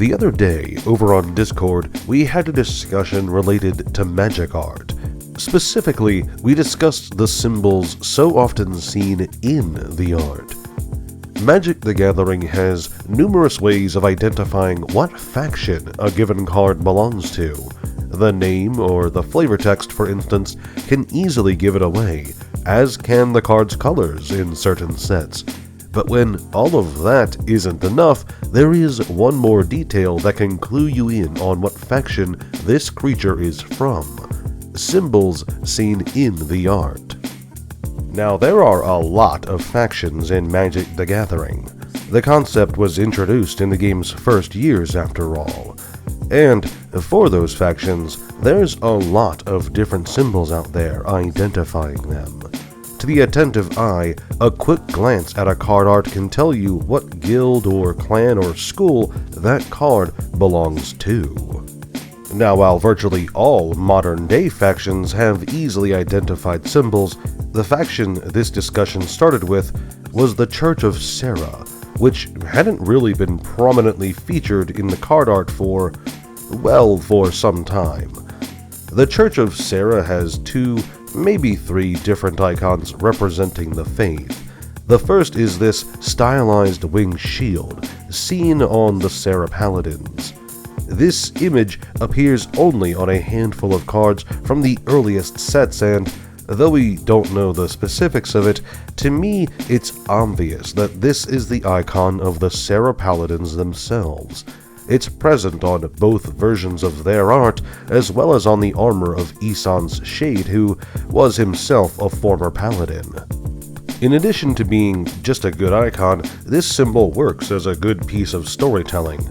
The other day, over on Discord, we had a discussion related to magic art. Specifically, we discussed the symbols so often seen in the art. Magic the Gathering has numerous ways of identifying what faction a given card belongs to. The name or the flavor text, for instance, can easily give it away, as can the card's colors in certain sets. But when all of that isn't enough, there is one more detail that can clue you in on what faction this creature is from. Symbols seen in the art. Now, there are a lot of factions in Magic the Gathering. The concept was introduced in the game's first years, after all. And for those factions, there's a lot of different symbols out there identifying them. To the attentive eye, a quick glance at a card art can tell you what guild or clan or school that card belongs to. Now, while virtually all modern-day factions have easily identified symbols, the faction this discussion started with was the Church of Serra, which hadn't really been prominently featured in the card art for some time. The Church of Serra has two, maybe three different icons representing the faith. The first is this stylized winged shield, seen on the Serra Paladins. This image appears only on a handful of cards from the earliest sets, and though we don't know the specifics of it, to me it's obvious that this is the icon of the Serra Paladins themselves. It's present on both versions of their art, as well as on the armor of Isan's Shade, who was himself a former paladin. In addition to being just a good icon, this symbol works as a good piece of storytelling.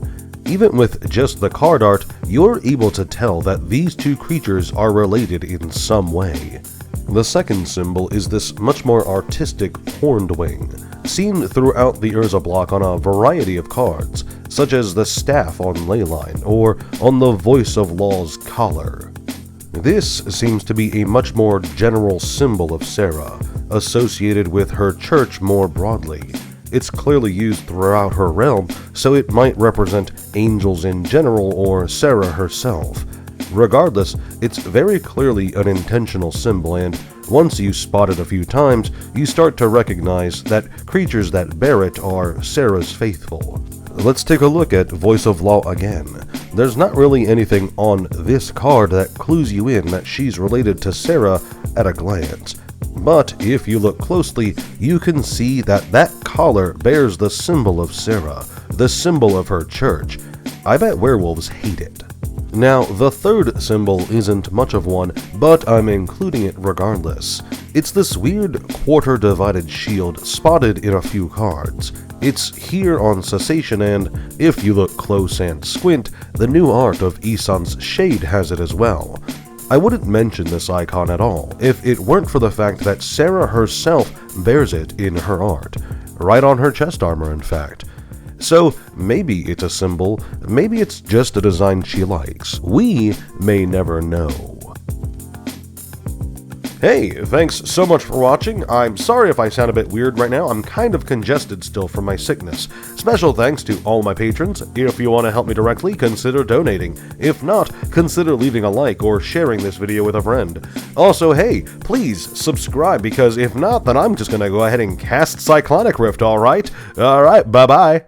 Even with just the card art, you're able to tell that these two creatures are related in some way. The second symbol is this much more artistic horned wing, seen throughout the Urza block on a variety of cards, such as the staff on Leyline or on the Voice of Law's collar. This seems to be a much more general symbol of Serra, associated with her church more broadly. It's clearly used throughout her realm, so it might represent angels in general or Serra herself. Regardless, it's very clearly an intentional symbol, and once you spot it a few times, you start to recognize that creatures that bear it are Serra's faithful. Let's take a look at Voice of Law again. There's not really anything on this card that clues you in that she's related to Serra at a glance. But if you look closely, you can see that that collar bears the symbol of Serra, the symbol of her church. I bet werewolves hate it. Now, the third symbol isn't much of one, but I'm including it regardless. It's this weird quarter-divided shield spotted in a few cards. It's here on Cessation, and if you look close and squint, the new art of Isan's Shade has it as well. I wouldn't mention this icon at all if it weren't for the fact that Serra herself bears it in her art, right on her chest armor in fact. So maybe it's a symbol, maybe it's just a design she likes. We may never know. Hey, thanks so much for watching. I'm sorry if I sound a bit weird right now. I'm kind of congested still from my sickness. Special thanks to all my patrons. If you want to help me directly, consider donating. If not, consider leaving a like or sharing this video with a friend. Also, hey, please subscribe, because if not, then I'm just gonna go ahead and cast Cyclonic Rift, alright? Alright, bye-bye.